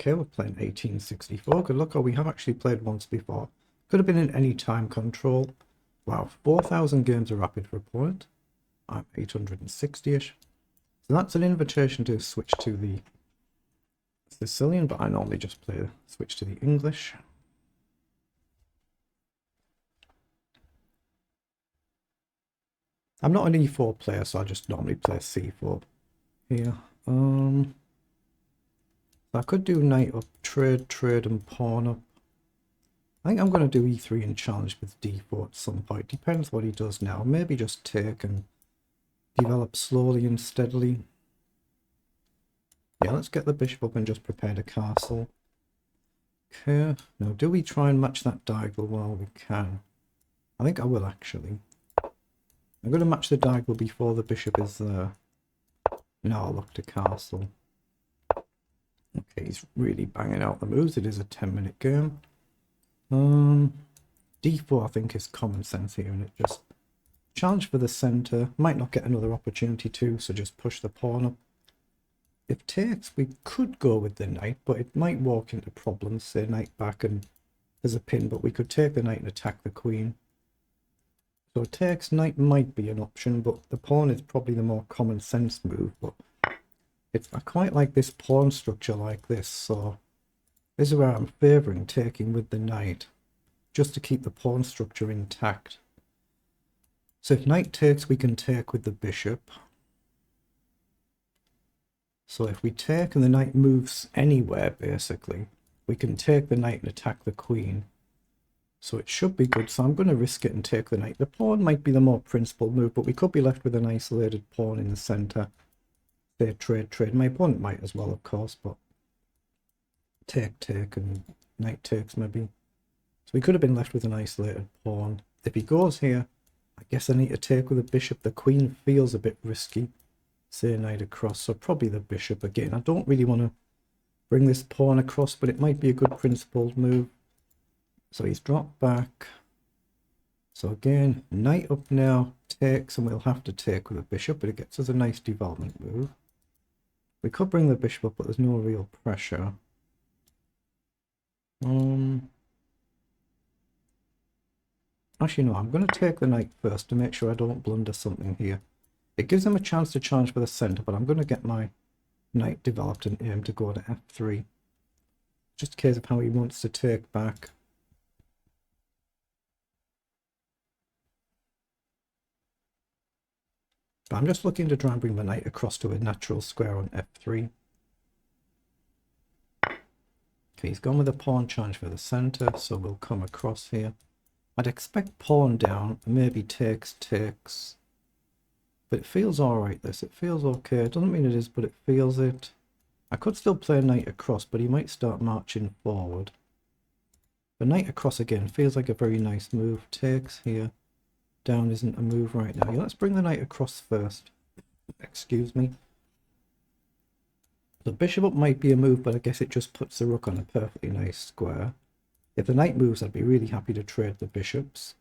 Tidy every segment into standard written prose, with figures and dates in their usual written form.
Okay, we're playing 1864. Good luck. Oh, we have actually played once before. Could have been in any time control. Wow, 4,000 games of rapid for opponent. I'm 860-ish. So that's an invitation to switch to the Sicilian, but I normally just switch to the English. I'm not an e4 player, so I just normally play c4 here. I could do knight up, trade, and pawn up. I think I'm going to do e3 and challenge with d4 at some point. Depends what he does now. Maybe just take and develop slowly and steadily. Yeah, let's get the bishop up and just prepare the castle. Okay, now do we try and match that diagonal? Well, we can. I think I will actually. I'm going to match the diagonal before the bishop is there. Now I'll look to castle. Okay, he's really banging out the moves. It is a 10-minute game. d4 I think is common sense here, and it just challenge for the center. Might not get another opportunity to, so just push the pawn up. If takes, we could go with the knight, but it might walk into problems. Say knight back and there's a pin, but we could take the knight and attack the queen. So takes, knight might be an option, but the pawn is probably the more common sense move. But I quite like this pawn structure like this, so this is where I'm favouring taking with the knight, just to keep the pawn structure intact. So if knight takes, we can take with the bishop. So if we take and the knight moves anywhere, basically, we can take the knight and attack the queen. So it should be good. So I'm going to risk it and take the knight. The pawn might be the more principled move, but we could be left with an isolated pawn in the centre. Say trade. My opponent might as well, of course, but take, and knight takes maybe. So we could have been left with an isolated pawn. If he goes here, I guess I need to take with the bishop. The queen feels a bit risky. Say knight across, so probably the bishop again. I don't really want to bring this pawn across, but it might be a good principled move. So he's dropped back. So again, knight up now, takes, and we'll have to take with the bishop, but it gets us a nice development move. We could bring the bishop up, but there's no real pressure. Actually, no, I'm going to take the knight first to make sure I don't blunder something here. It gives him a chance to challenge for the center, but I'm going to get my knight developed and aim to go to f3. Just in case of how he wants to take back. But I'm just looking to try and bring the knight across to a natural square on f3. Okay, he's gone with a pawn challenge for the center, so we'll come across here. I'd expect pawn down, maybe takes. But it feels alright, this. It feels okay. It doesn't mean it is, but it feels it. I could still play knight across, but he might start marching forward. The knight across again feels like a very nice move. Takes here. Down isn't a move right now. Yeah, let's bring the knight across first. Excuse me. The bishop up might be a move, but I guess it just puts the rook on a perfectly nice square. If the knight moves, I'd be really happy to trade the bishops.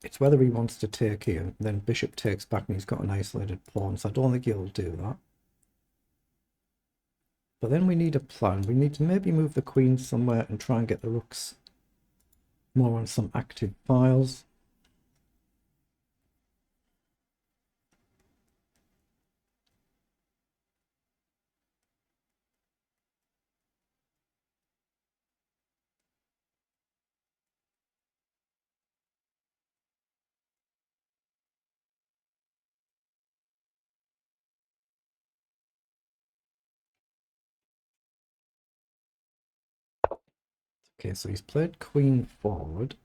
It's whether he wants to take here, and then bishop takes back and he's got an isolated pawn, so I don't think he'll do that. But then we need a plan. We need to maybe move the queen somewhere and try and get the rooks more on some active files. Okay, so he's played queen forward.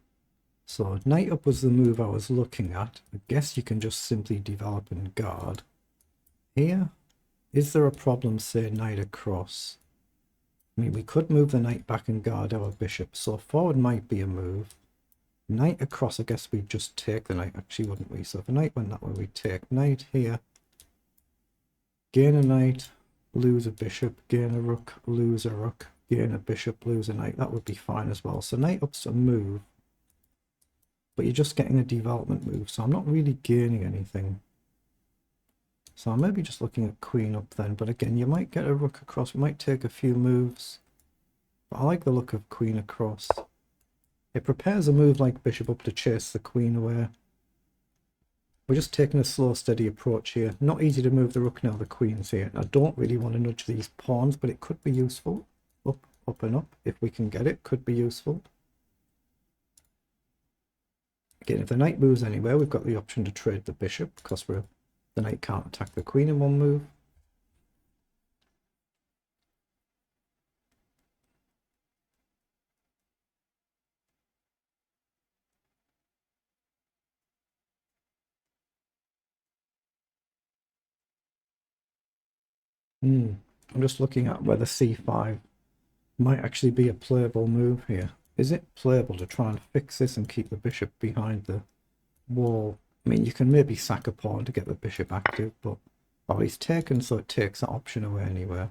So knight up was the move I was looking at. I guess you can just simply develop and guard. Here, is there a problem, say knight across? I mean, we could move the knight back and guard our bishop, so forward might be a move. Knight across, I guess we'd just take the knight, actually, wouldn't we? So if a knight went that way, we'd take knight here. Gain a knight, lose a bishop, gain a rook, lose a rook, gain a bishop, lose a knight. That would be fine as well. So knight up's a move, but you're just getting a development move, so I'm not really gaining anything. So I'm maybe just looking at queen up then, but again, you might get a rook across. We might take a few moves. But I like the look of queen across. It prepares a move like bishop up to chase the queen away. We're just taking a slow, steady approach here. Not easy to move the rook now the queen's here. I don't really want to nudge these pawns, but it could be useful. Up, up and up. If we can get it, could be useful. Again, if the knight moves anywhere, we've got the option to trade the bishop, because the knight can't attack the queen in one move. I'm just looking at whether c5 might actually be a playable move here. Is it playable to try and fix this and keep the bishop behind the wall? I mean, you can maybe sack a pawn to get the bishop active, but oh, he's taken, so it takes that option away anyway.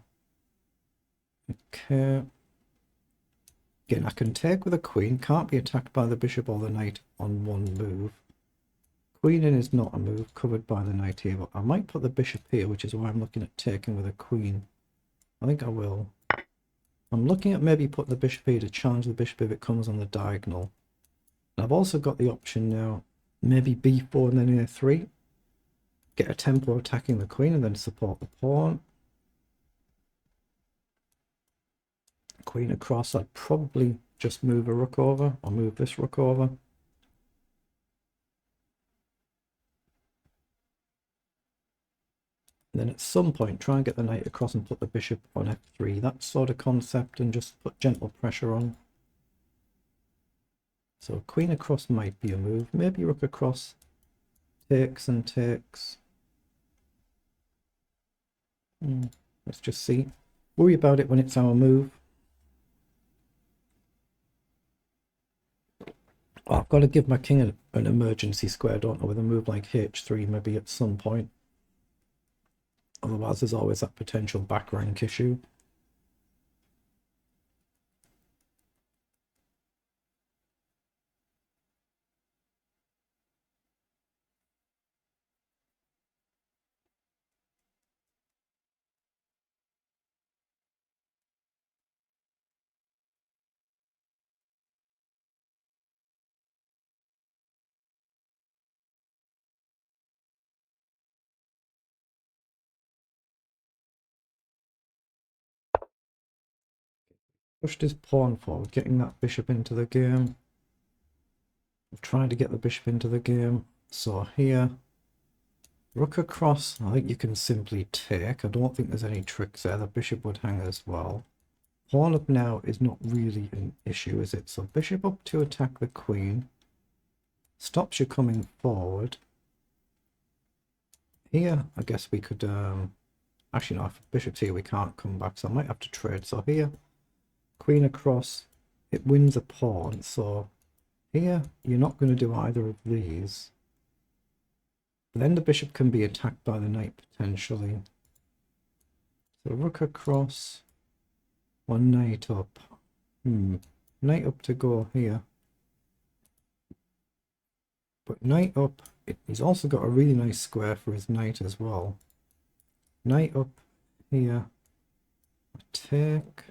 Okay. Again, I can take with a queen, can't be attacked by the bishop or the knight on one move. Queen in is not a move covered by the knight here, but I might put the bishop here, which is why I'm looking at taking with a queen. I think I will. I'm looking at maybe putting the bishop here to challenge the bishop if it comes on the diagonal. And I've also got the option now, maybe b4 and then a3. Get a tempo attacking the queen and then support the pawn. Queen across, I'd probably just move a rook over, or move this rook over. And then at some point try and get the knight across and put the bishop on f3. That sort of concept, and just put gentle pressure on. So queen across might be a move. Maybe rook across takes and takes. Let's just see. Worry about it when it's our move. Oh, I've got to give my king an emergency square, don't I, with a move like h3 maybe at some point. Otherwise there's always that potential back rank issue. Pushed his pawn forward, getting that bishop into the game. I'm trying to get the bishop into the game. So here, rook across, I think you can simply take. I don't think there's any tricks there. The bishop would hang as well. Pawn up now is not really an issue, is it? So bishop up to attack the queen. Stops you coming forward. Here, I guess we could... actually, no, if bishop's here, we can't come back, so I might have to trade. So here, queen across, it wins a pawn. So here, you're not going to do either of these. But then the bishop can be attacked by the knight, potentially. So rook across, or knight up. Knight up to go here. But knight up, he's also got a really nice square for his knight as well. Knight up here. I take...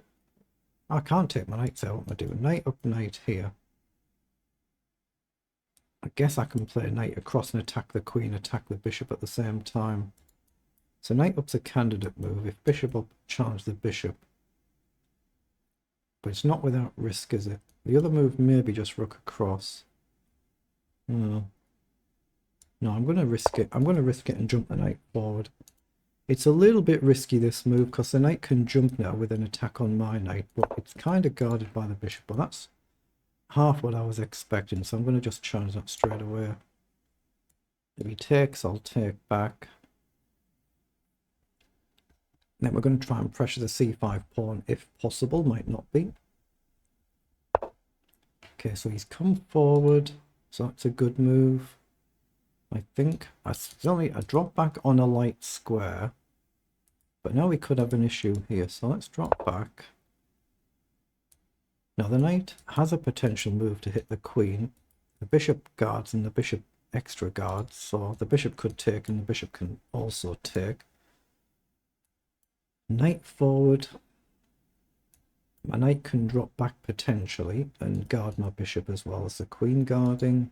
I can't take my knights out. What am I doing? Knight up, knight here. I guess I can play knight across and attack the queen, attack the bishop at the same time. So knight up's a candidate move. If bishop up, challenge the bishop. But it's not without risk, is it? The other move may be just rook across. No, I'm going to risk it. I'm going to risk it and jump the knight forward. It's a little bit risky, this move, because the knight can jump now with an attack on my knight, but it's kind of guarded by the bishop. But that's half what I was expecting, so I'm going to just challenge that straight away. If he takes, I'll take back. Then we're going to try and pressure the c5 pawn if possible. Might not be. Okay, so he's come forward, so that's a good move. I think it's only a drop back on a light square, but now we could have an issue here, so let's drop back. Now the knight has a potential move to hit the queen. The bishop guards and the bishop extra guards, so the bishop could take and the bishop can also take. Knight forward. My knight can drop back potentially and guard my bishop as well as the queen guarding.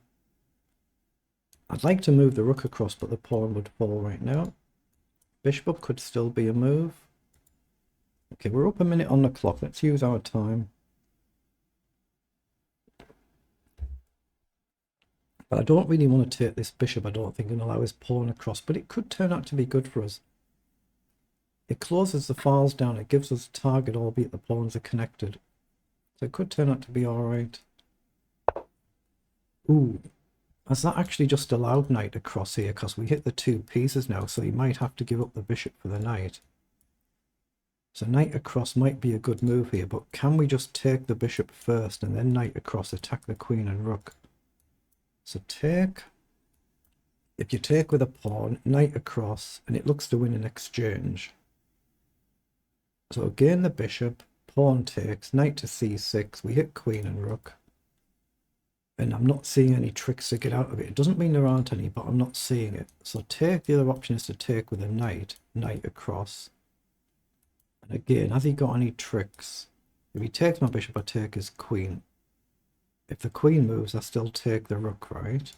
I'd like to move the rook across, but the pawn would fall right now. Bishop up could still be a move. Okay, we're up a minute on the clock. Let's use our time. But I don't really want to take this bishop, I don't think, and allow his pawn across, but it could turn out to be good for us. It closes the files down, it gives us a target, albeit the pawns are connected. So it could turn out to be alright. Ooh, has that actually just allowed knight across here? Because we hit the 2 pieces now, so he might have to give up the bishop for the knight. So knight across might be a good move here, but can we just take the bishop first and then knight across, attack the queen and rook? So take. If you take with a pawn, knight across, and it looks to win an exchange. So again the bishop, pawn takes, knight to c6, we hit queen and rook. And I'm not seeing any tricks to get out of it. It doesn't mean there aren't any, but I'm not seeing it. So take, the other option is to take with a knight, knight across. And again, has he got any tricks? If he takes my bishop, I take his queen. If the queen moves, I still take the rook, right?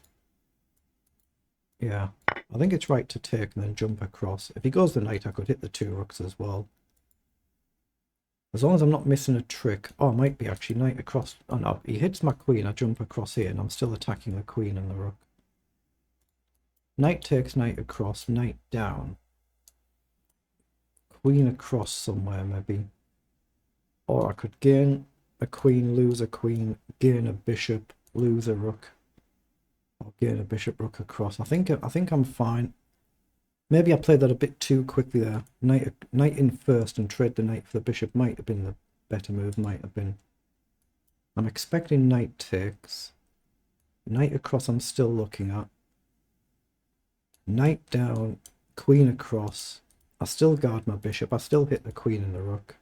Yeah, I think it's right to take and then jump across. If he goes the knight, I could hit the 2 rooks as well. As long as I'm not missing a trick. Oh, it might be actually knight across. Oh no, he hits my queen, I jump across here, and I'm still attacking the queen and the rook. Knight takes, knight across, knight down. Queen across somewhere, maybe. Or I could gain a queen, lose a queen, gain a bishop, lose a rook. Or gain a bishop, rook across. I think I'm fine. Maybe I played that a bit too quickly there. Knight in first and trade the knight for the bishop might have been the better move, might have been. I'm expecting knight takes. Knight across I'm still looking at. Knight down, queen across. I still guard my bishop. I still hit the queen and the rook.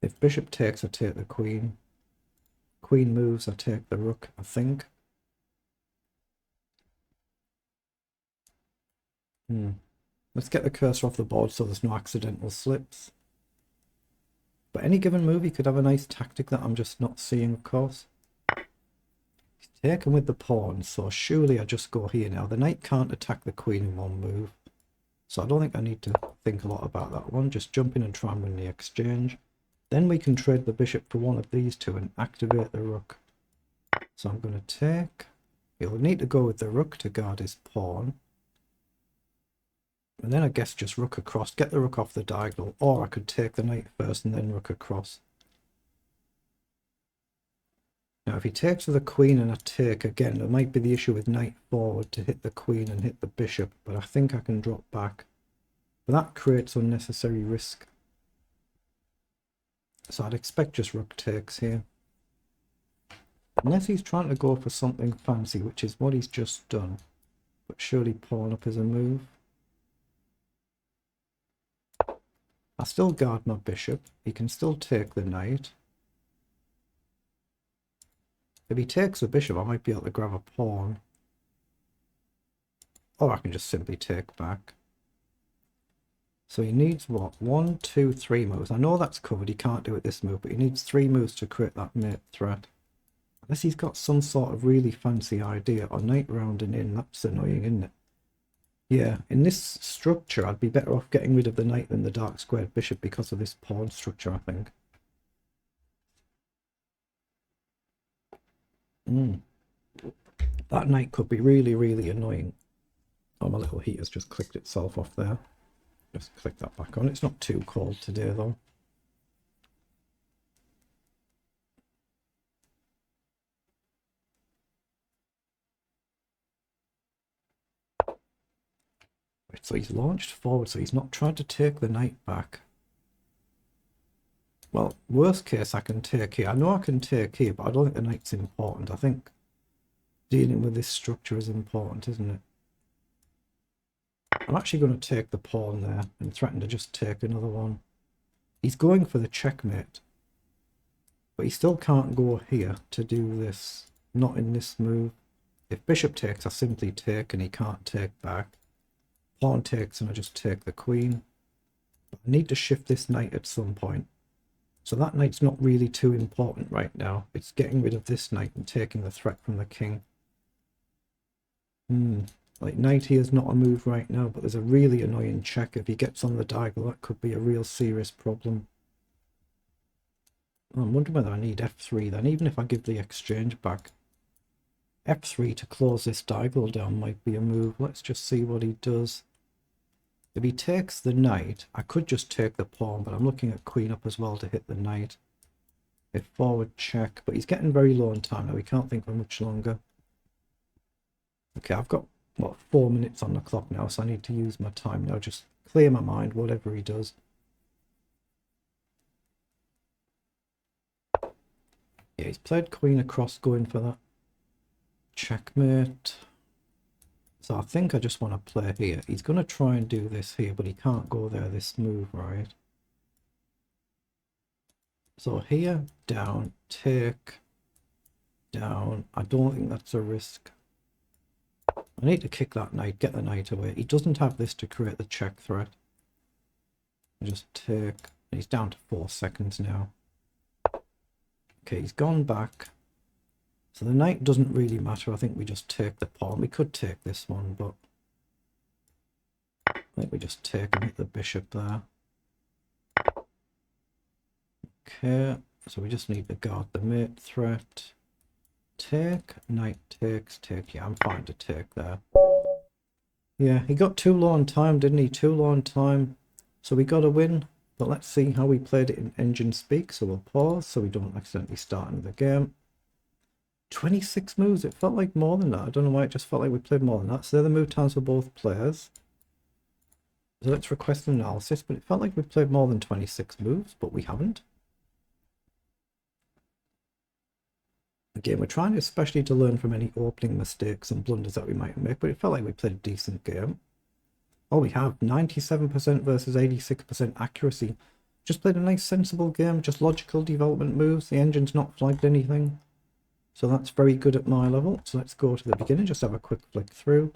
If bishop takes, I take the queen. Queen moves, I take the rook, I think. Let's get the cursor off the board so there's no accidental slips. But any given move, he could have a nice tactic that I'm just not seeing, of course. He's taken with the pawn, so surely I just go here now. The knight can't attack the queen in one move. So I don't think I need to think a lot about that one. Just jump in and try and win the exchange. Then we can trade the bishop for one of these 2 and activate the rook. So I'm going to take. He'll need to go with the rook to guard his pawn. And then I guess just rook across, get the rook off the diagonal, or I could take the knight first and then rook across. Now if he takes with the queen and I take, again, there might be the issue with knight forward to hit the queen and hit the bishop, but I think I can drop back. But that creates unnecessary risk. So I'd expect just rook takes here. Unless he's trying to go for something fancy, which is what he's just done. But surely pawn up is a move. I still guard my bishop. He can still take the knight. If he takes the bishop, I might be able to grab a pawn. Or I can just simply take back. So he needs what? 1, 2, 3 moves. I know that's covered. He can't do it this move, but he needs 3 moves to create that mate threat. Unless he's got some sort of really fancy idea. Or knight rounding in. That's annoying, isn't it? Yeah, in this structure, I'd be better off getting rid of the knight than the dark squared bishop because of this pawn structure, I think. That knight could be really, really annoying. Oh, my little heater's just clicked itself off there. Just click that back on. It's not too cold today, though. So he's launched forward, so he's not trying to take the knight back. Well, worst case, I can take here. I know I can take here, but I don't think the knight's important. I think dealing with this structure is important, isn't it? I'm actually going to take the pawn there and threaten to just take another one. He's going for the checkmate. But he still can't go here to do this. Not in this move. If bishop takes, I simply take and he can't take back. Pawn takes and I just take the queen. But I need to shift this knight at some point. So that knight's not really too important right now. It's getting rid of this knight and taking the threat from the king. Like knight here is not a move right now, but there's a really annoying check. If he gets on the diagonal, that could be a real serious problem. I'm wondering whether I need f3 then, even if I give the exchange back. f3 to close this diagonal down might be a move. Let's just see what he does. If he takes the knight, I could just take the pawn, but I'm looking at queen up as well to hit the knight. If forward check, but he's getting very low on time now. We can't think for much longer. Okay, I've got, what, 4 minutes on the clock now, so I need to use my time now. Just clear my mind, whatever he does. Yeah, he's played queen across, going for that checkmate. So I think I just want to play here. He's going to try and do this here, but he can't go there, this move, right? So here, down, take, down. I don't think that's a risk. I need to kick that knight, get the knight away. He doesn't have this to create the check threat. Just take. He's down to 4 seconds now. Okay, he's gone back. So the knight doesn't really matter. I think we just take the pawn. We could take this one, but I think we just take and hit the bishop there. Okay, so we just need to guard the mate threat. Take, knight takes, take. Yeah, I'm fine to take there. Yeah, he got too low on time, didn't he? Too low on time. So we got a win. But let's see how we played it in engine speak. So we'll pause so we don't accidentally start another game. 26 moves. It felt like more than that. I don't know why it just felt like we played more than that. So they're the move times for both players. So let's request an analysis. But it felt like we played more than 26 moves, but we haven't. Again, we're trying especially to learn from any opening mistakes and blunders that we might make, but it felt like we played a decent game. Oh, we have 97% versus 86% accuracy. Just played a nice sensible game, just logical development moves. The engine's not flagged anything. So that's very good at my level. So let's go to the beginning, just have a quick flick through.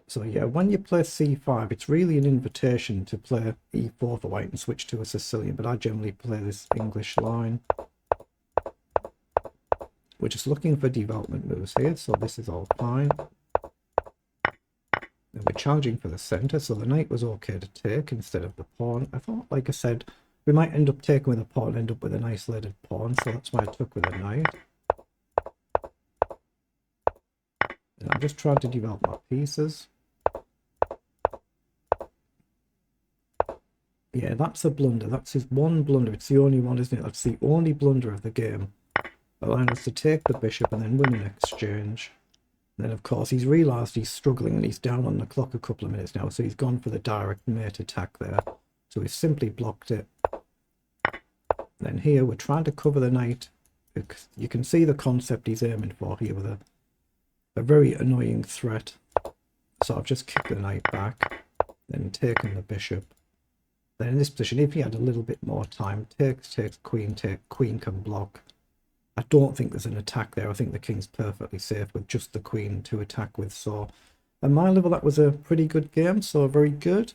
So yeah, when you play c5, it's really an invitation to play e4 for white and switch to a Sicilian, but I generally play this English line. We're just looking for development moves here, so this is all fine. And we're charging for the center, so the knight was okay to take instead of the pawn. I thought, like I said, we might end up taking with a pawn, end up with an isolated pawn, so that's why I took with a knight. And I'm just trying to develop my pieces. Yeah, that's a blunder. That's his one blunder. It's the only one, isn't it? That's the only blunder of the game. Allowing us to take the bishop and then win an exchange. And then, of course, he's realised he's struggling and he's down on the clock a couple of minutes now. So he's gone for the direct mate attack there. So we've simply blocked it. Then here we're trying to cover the knight. You can see the concept he's aiming for here with a very annoying threat. So I've just kicked the knight back, then taken the bishop. Then in this position, if he had a little bit more time, takes, queen can block. I don't think there's an attack there. I think the king's perfectly safe with just the queen to attack with. So at my level, that was a pretty good game. So very good.